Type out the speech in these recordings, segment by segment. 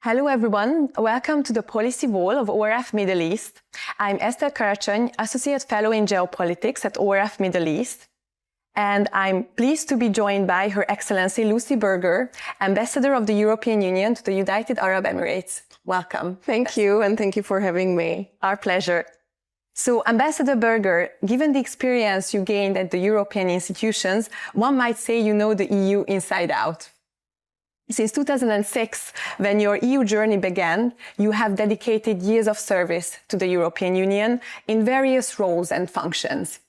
Hello everyone, welcome to the Policy Wall of ORF Middle East. I'm Esther Karachony, Associate Fellow in Geopolitics at ORF Middle East, and I'm pleased to be joined by Her Excellency Lucy Berger, Ambassador of the European Union to the United Arab Emirates. Welcome. Thank you, and thank you for having me. Our pleasure. So, Ambassador Berger, given the experience you gained at the European institutions, one might say you know the EU inside out. Since 2006, when your EU journey began, you have dedicated years of service to the European Union in various roles and functions.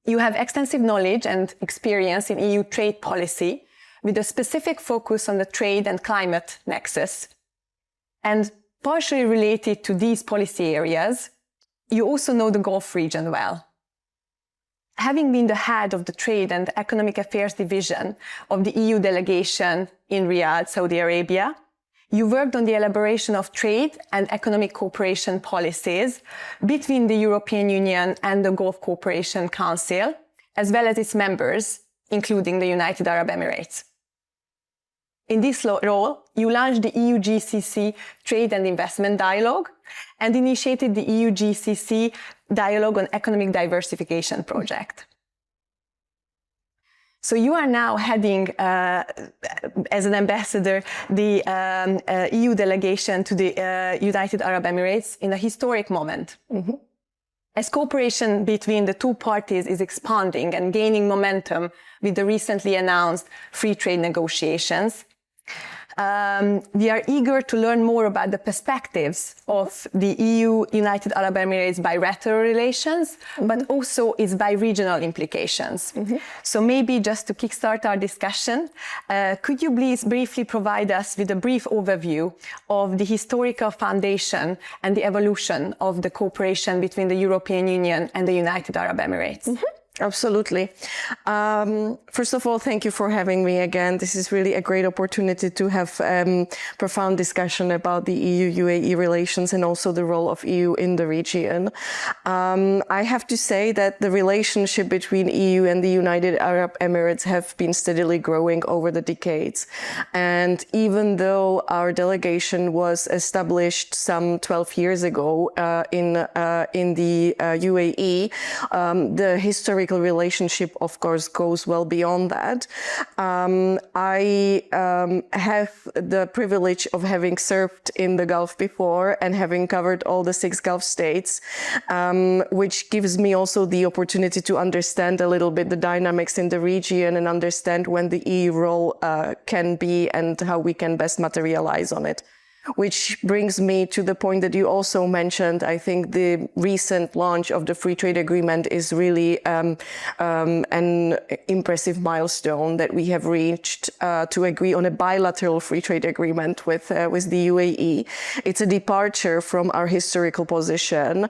You have extensive knowledge and experience in EU trade policy, with a specific focus on the trade and climate nexus. And partially related to these policy areas, you also know the Gulf region well. Having been the head of the Trade and Economic Affairs Division of the EU delegation in Riyadh, Saudi Arabia, you worked on the elaboration of trade and economic cooperation policies between the European Union and the Gulf Cooperation Council, as well as its members, including the United Arab Emirates. In this role, you launched the EU-GCC Trade and Investment Dialogue and initiated the EU-GCC Dialogue on Economic Diversification project. So you are now heading, as an ambassador, the EU delegation to the United Arab Emirates in a historic moment. Mm-hmm. As cooperation between the two parties is expanding and gaining momentum with the recently announced free trade negotiations, we are eager to learn more about the perspectives of the EU-United Arab Emirates bilateral relations, mm-hmm. but also its bi-regional implications. Mm-hmm. So maybe just to kickstart our discussion, could you please briefly provide us with a brief overview of the historical foundation and the evolution of the cooperation between the European Union and the United Arab Emirates? Mm-hmm. Absolutely. First of all, thank you for having me again. This is really a great opportunity to have profound discussion about the EU-UAE relations and also the role of EU in the region. I have to say that the relationship between EU and the United Arab Emirates have been steadily growing over the decades. And even though our delegation was established some 12 years ago in the UAE, the historical relationship, of course, goes well beyond that. I have the privilege of having served in the Gulf before and having covered all the 6 Gulf states, which gives me also the opportunity to understand a little bit the dynamics in the region and understand when the EU role can be and how we can best materialize on it. Which brings me to the point that you also mentioned. I think the recent launch of the free trade agreement is really an impressive milestone that we have reached to agree on a bilateral free trade agreement with the UAE. It's a departure from our historical position,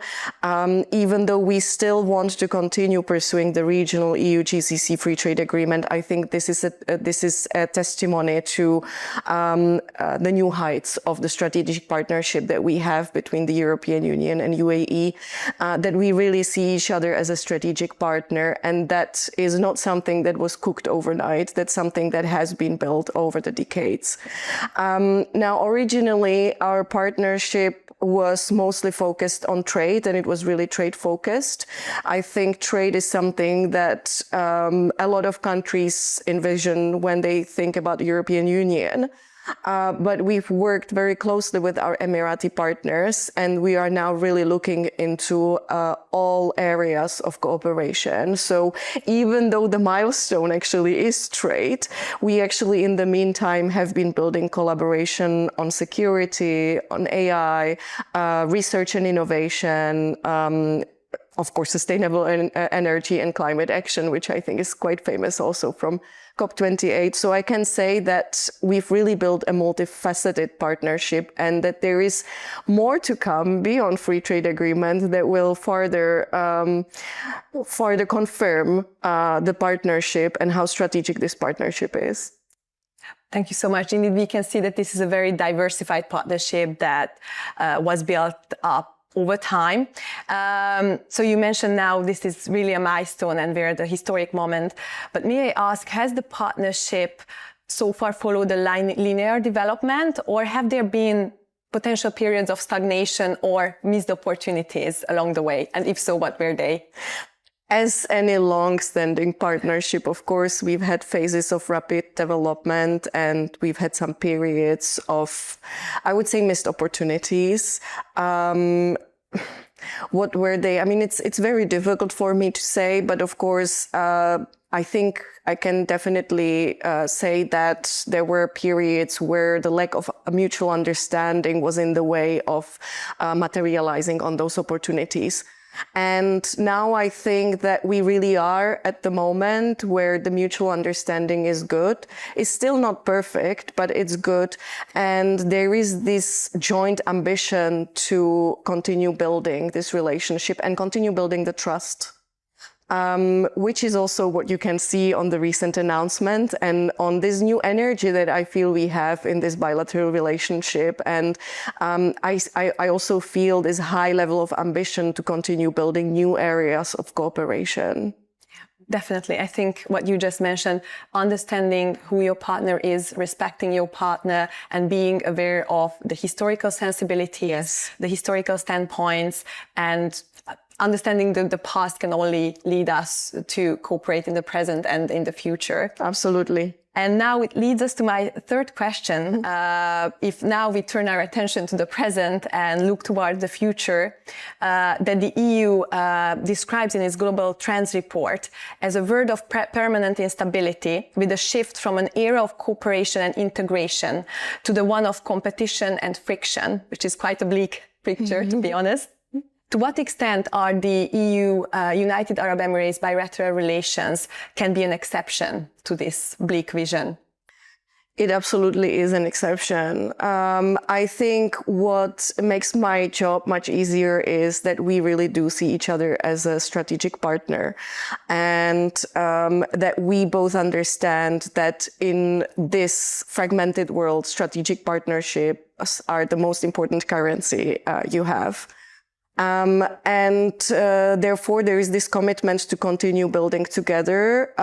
even though we still want to continue pursuing the regional EU-GCC free trade agreement. I think this is a testimony to the new heights of the strategic partnership that we have between the European Union and UAE, that we really see each other as a strategic partner, and that is not something that was cooked overnight. That's something that has been built over the decades. Now, originally, our partnership was mostly focused on trade, and it was really trade focused. I think trade is something that a lot of countries envision when they think about the European Union. But we've worked very closely with our Emirati partners, and we are now really looking into all areas of cooperation. So even though the milestone actually is trade, we actually in the meantime have been building collaboration on security, on AI, research and innovation, of course, sustainable energy and climate action, which I think is quite famous also from COP28. So I can say that we've really built a multifaceted partnership, and that there is more to come beyond free trade agreement that will further confirm the partnership and how strategic this partnership is. Thank you so much. Indeed, we can see that this is a very diversified partnership that was built up over time. So you mentioned now this is really a milestone and we're at a historic moment. But may I ask, has the partnership so far followed a linear development, or have there been potential periods of stagnation or missed opportunities along the way? And if so, what were they? As any long-standing partnership, of course, we've had phases of rapid development and we've had some periods of, I would say, missed opportunities. What were they? I mean, it's very difficult for me to say, but of course, I think I can definitely say that there were periods where the lack of a mutual understanding was in the way of materializing on those opportunities. And now I think that we really are at the moment where the mutual understanding is good. It's still not perfect, but it's good. And there is this joint ambition to continue building this relationship and continue building the trust. Which is also what you can see on the recent announcement and on this new energy that I feel we have in this bilateral relationship. And I also feel this high level of ambition to continue building new areas of cooperation. Definitely. I think what you just mentioned, understanding who your partner is, respecting your partner, and being aware of the historical sensibilities, the historical standpoints, and understanding that the past can only lead us to cooperate in the present and in the future. Absolutely. And now it leads us to my third question. If now we turn our attention to the present and look toward the future, that the EU describes in its Global Trends report as a world of permanent instability, with a shift from an era of cooperation and integration to the one of competition and friction, which is quite a bleak picture, to be honest. To what extent are the EU-United Arab Emirates bilateral relations can be an exception to this bleak vision? It absolutely is an exception. I think what makes my job much easier is that we really do see each other as a strategic partner, and that we both understand that in this fragmented world, strategic partnerships are the most important currency you have. Therefore, there is this commitment to continue building together.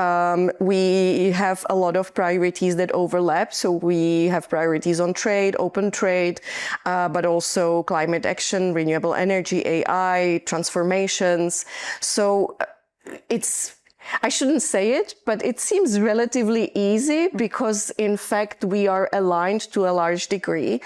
We have a lot of priorities that overlap. So we have priorities on trade, open trade, but also climate action, renewable energy, AI, transformations. So I shouldn't say it, but it seems relatively easy because, in fact, we are aligned to a large degree.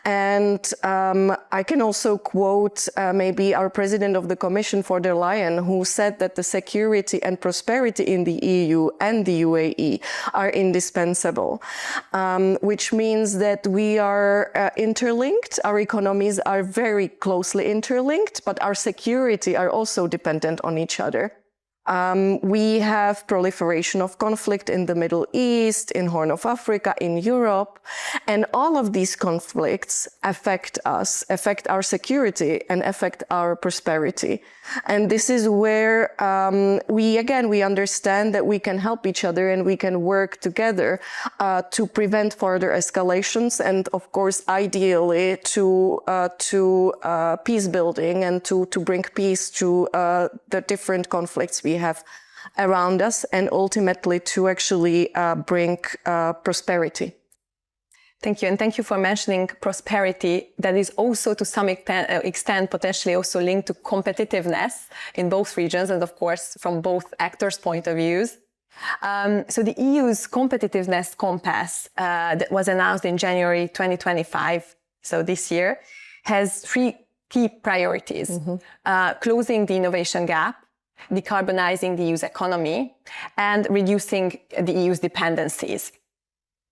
And I can also quote maybe our president of the Commission, von der Leyen, who said that the security and prosperity in the EU and the UAE are indispensable, which means that we are interlinked. Our economies are very closely interlinked, but our security are also dependent on each other. We have proliferation of conflict in the Middle East, in Horn of Africa, in Europe, and all of these conflicts affect us, affect our security, and affect our prosperity. And this is where we understand that we can help each other and we can work together to prevent further escalations, and of course, ideally, to peace building and to bring peace to the different conflicts we have around us, and ultimately to actually bring prosperity. Thank you. And thank you for mentioning prosperity. That is also to some extent potentially also linked to competitiveness in both regions and, of course, from both actors' point of views. So the EU's competitiveness compass that was announced in January 2025, so this year, has three key priorities. Closing the innovation gap, decarbonizing the EU's economy, and reducing the EU's dependencies.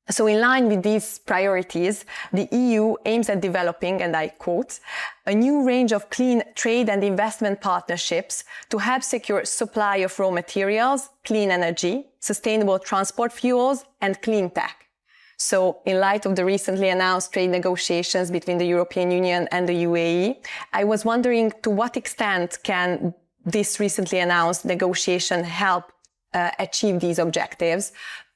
So in line with these priorities, the EU aims at developing, and I quote, a new range of clean trade and investment partnerships to help secure supply of raw materials, clean energy, sustainable transport fuels, and clean tech. So in light of the recently announced trade negotiations between the European Union and the UAE, I was wondering to what extent can this recently announced negotiation help achieve these objectives?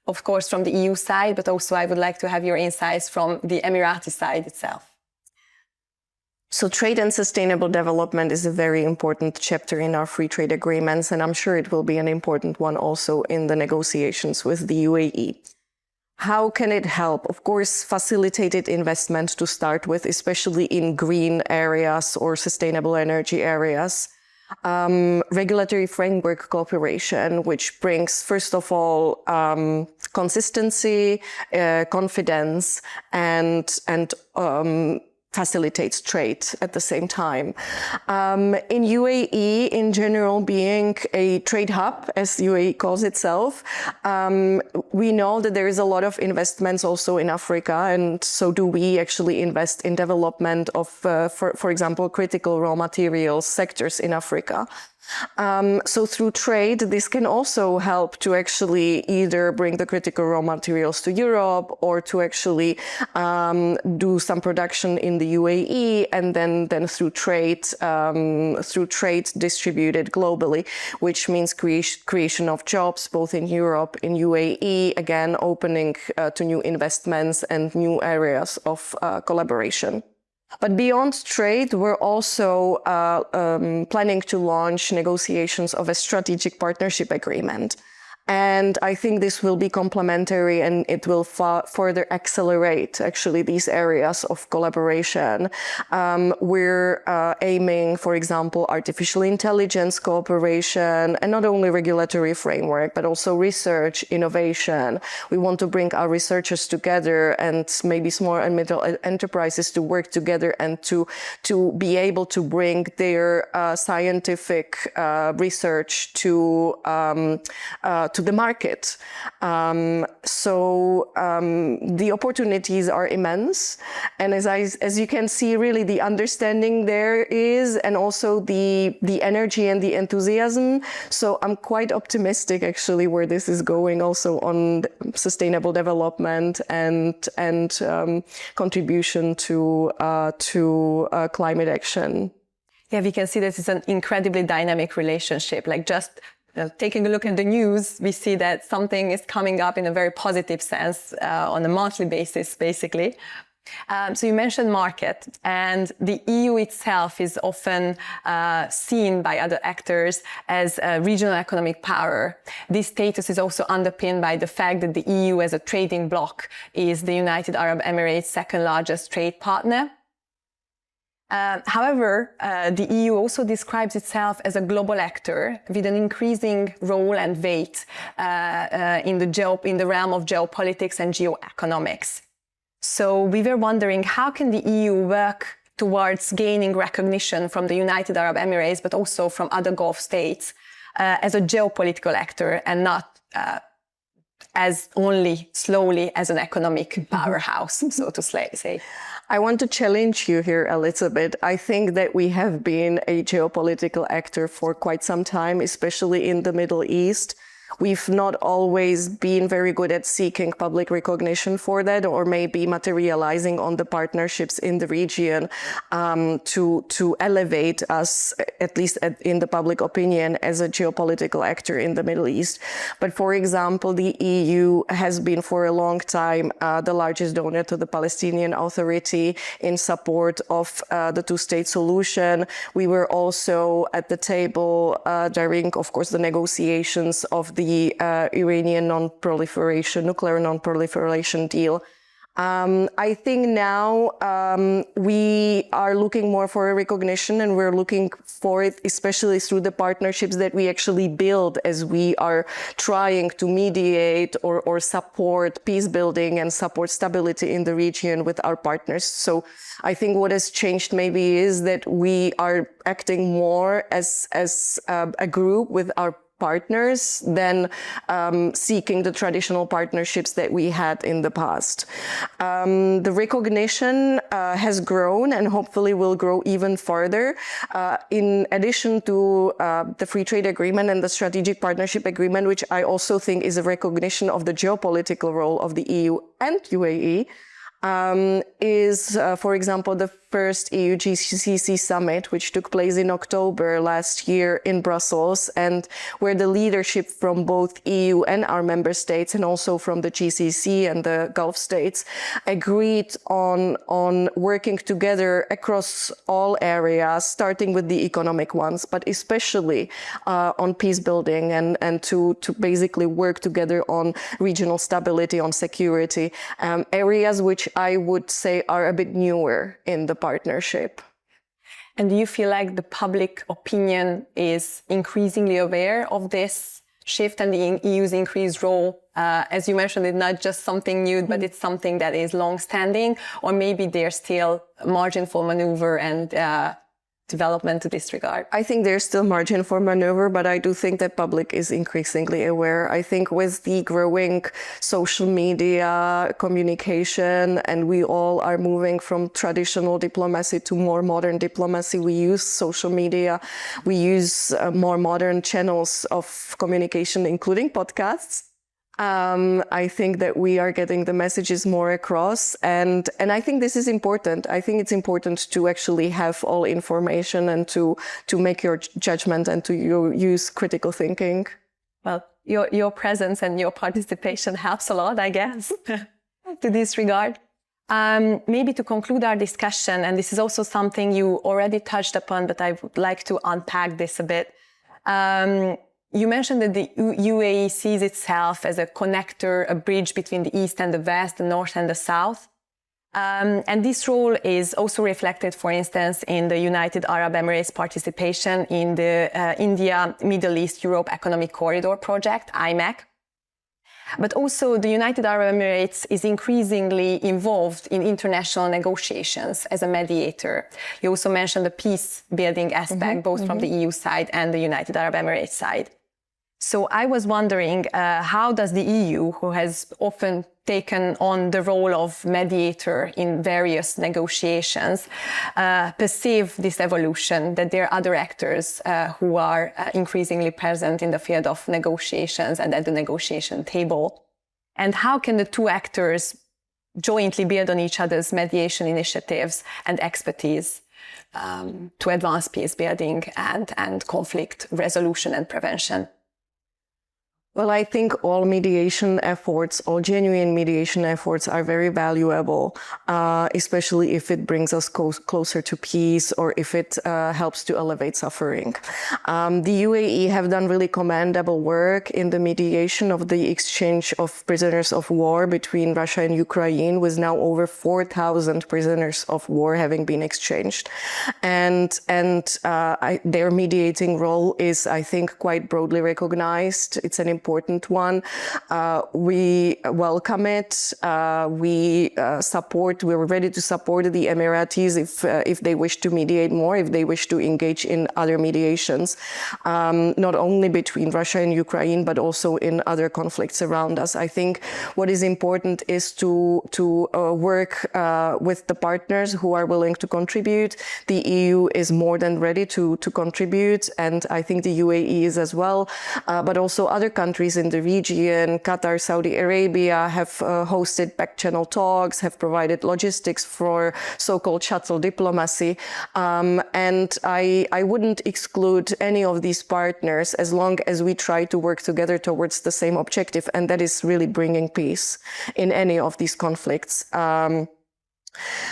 Of course, from the EU side, but also I would like to have your insights from the Emirati side itself. So trade and sustainable development is a very important chapter in our free trade agreements, and I'm sure it will be an important one also in the negotiations with the UAE. How can it help? Of course, facilitated investment to start with, especially in green areas or sustainable energy areas. Regulatory framework cooperation, which brings, first of all, consistency, confidence, and facilitates trade at the same time. In UAE, in general, being a trade hub, as UAE calls itself, we know that there is a lot of investments also in Africa, and so do we actually invest in development of, for example, critical raw materials sectors in Africa. So through trade, this can also help to actually either bring the critical raw materials to Europe or to actually do some production in the UAE, and then through trade distributed globally, which means creation of jobs both in Europe, in UAE, again opening to new investments and new areas of collaboration. But beyond trade, we're also planning to launch negotiations of a strategic partnership agreement. And I think this will be complementary, and it will further accelerate actually these areas of collaboration. We're aiming, for example, artificial intelligence cooperation, and not only regulatory framework, but also research, innovation. We want to bring our researchers together and maybe small and middle enterprises to work together and to be able to bring their scientific research to the market. The opportunities are immense. And as you can see, really the understanding there is, and also the energy and the enthusiasm. So I'm quite optimistic actually where this is going also on sustainable development and contribution to climate action. Yeah, we can see this is an incredibly dynamic relationship. Like just taking a look at the news, we see that something is coming up in a very positive sense on a monthly basis, basically. So you mentioned market, and the EU itself is often seen by other actors as a regional economic power. This status is also underpinned by the fact that the EU as a trading bloc is the United Arab Emirates' second largest trade partner. However, the EU also describes itself as a global actor with an increasing role and weight in the realm of geopolitics and geoeconomics. So we were wondering, how can the EU work towards gaining recognition from the United Arab Emirates, but also from other Gulf states, as a geopolitical actor and not as only slowly as an economic powerhouse, so to say? I want to challenge you here a little bit. I think that we have been a geopolitical actor for quite some time, especially in the Middle East. We've not always been very good at seeking public recognition for that, or maybe materializing on the partnerships in the region to elevate us, at least in the public opinion, as a geopolitical actor in the Middle East. But for example, the EU has been for a long time the largest donor to the Palestinian Authority in support of the two-state solution. We were also at the table during, of course, the negotiations of the Iranian nuclear non-proliferation deal. I think now we are looking more for a recognition, and we're looking for it, especially through the partnerships that we actually build as we are trying to mediate or support peace building and support stability in the region with our partners. So I think what has changed maybe is that we are acting more as a group with our partners than seeking the traditional partnerships that we had in the past. The recognition has grown and hopefully will grow even further. In addition to the free trade agreement and the strategic partnership agreement, which I also think is a recognition of the geopolitical role of the EU and UAE, is, for example, the first EU-GCC summit, which took place in October last year in Brussels, and where the leadership from both EU and our member states, and also from the GCC and the Gulf states, agreed on working together across all areas, starting with the economic ones, but especially on peace building and to basically work together on regional stability, on security, areas which I would say are a bit newer in the partnership. And do you feel like the public opinion is increasingly aware of this shift and the EU's increased role? As you mentioned, it's not just something new, but it's something that is long-standing, or maybe there's still margin for maneuver and development to this regard? I think there's still margin for maneuver, but I do think that public is increasingly aware. I think with the growing social media communication, and we all are moving from traditional diplomacy to more modern diplomacy, we use social media, we use more modern channels of communication, including podcasts. I think that we are getting the messages more across, and I think this is important. I think it's important to actually have all information and to make your judgment and to use critical thinking. Well, your presence and your participation helps a lot, I guess, to this regard. Maybe to conclude our discussion, and this is also something you already touched upon, but I would like to unpack this a bit. You mentioned that the UAE sees itself as a connector, a bridge between the East and the West, the North and the South. And this role is also reflected, for instance, in the United Arab Emirates' participation in the India, Middle East, Europe Economic Corridor project, IMEC. But also the United Arab Emirates is increasingly involved in international negotiations as a mediator. You also mentioned the peace building aspect, both from the EU side and the United Arab Emirates side. So I was wondering, how does the EU, who has often taken on the role of mediator in various negotiations, perceive this evolution, that there are other actors who are increasingly present in the field of negotiations and at the negotiation table? And how can the two actors jointly build on each other's mediation initiatives and expertise to advance peace building and conflict resolution and prevention? Well, I think all mediation efforts, all genuine mediation efforts are very valuable, especially if it brings us closer to peace or if it helps to elevate suffering. The UAE have done really commendable work in the mediation of the exchange of prisoners of war between Russia and Ukraine, with now over 4,000 prisoners of war having been exchanged. And their mediating role is, I think, quite broadly recognized. It's an important one. We welcome it. We're ready to support the Emiratis if they wish to mediate more, if they wish to engage in other mediations, not only between Russia and Ukraine, but also in other conflicts around us. I think what is important is to work with the partners who are willing to contribute. The EU is more than ready to contribute, and I think the UAE is as well, but also other countries in the region. Qatar, Saudi Arabia have hosted back-channel talks, have provided logistics for so-called shuttle diplomacy. And I wouldn't exclude any of these partners as long as we try to work together towards the same objective, and that is really bringing peace in any of these conflicts.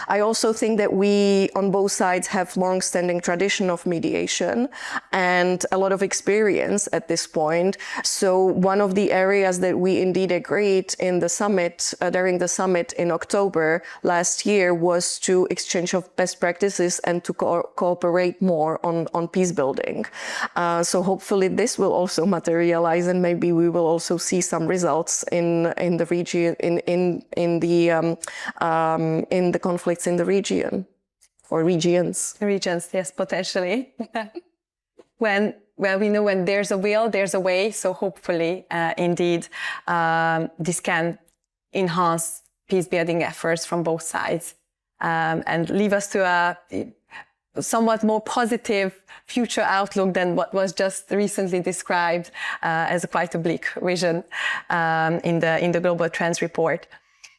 I also think that we, on both sides, have long-standing tradition of mediation and a lot of experience at this point. So one of the areas that we indeed agreed in the summit, during the summit in October last year, was to exchange of best practices and to cooperate more on peace building. So hopefully this will also materialize, and maybe we will also see some results in the region, in the conflicts in the region, or regions. Regions, yes, potentially. Well, we know when there's a will, there's a way. So hopefully, indeed, this can enhance peace-building efforts from both sides and leave us to a somewhat more positive future outlook than what was just recently described as quite a bleak vision in the Global Trends report.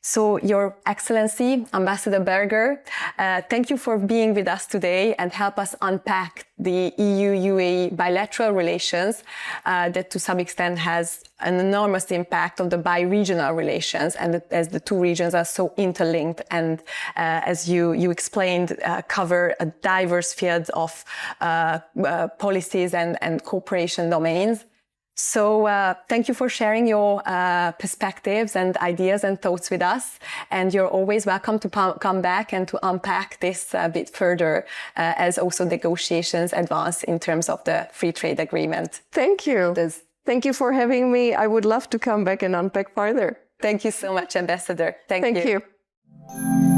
So, Your Excellency, Ambassador Berger, thank you for being with us today and help us unpack the EU-UAE bilateral relations that to some extent has an enormous impact on the bi-regional relations, and as the two regions are so interlinked and as you explained, cover a diverse field of policies and cooperation domains. So thank you for sharing your perspectives and ideas and thoughts with us. And you're always welcome to come back and to unpack this a bit further as also negotiations advance in terms of the free trade agreement. Thank you. Thank you for having me. I would love to come back and unpack further. Thank you so much, Ambassador. Thank you. Thank you.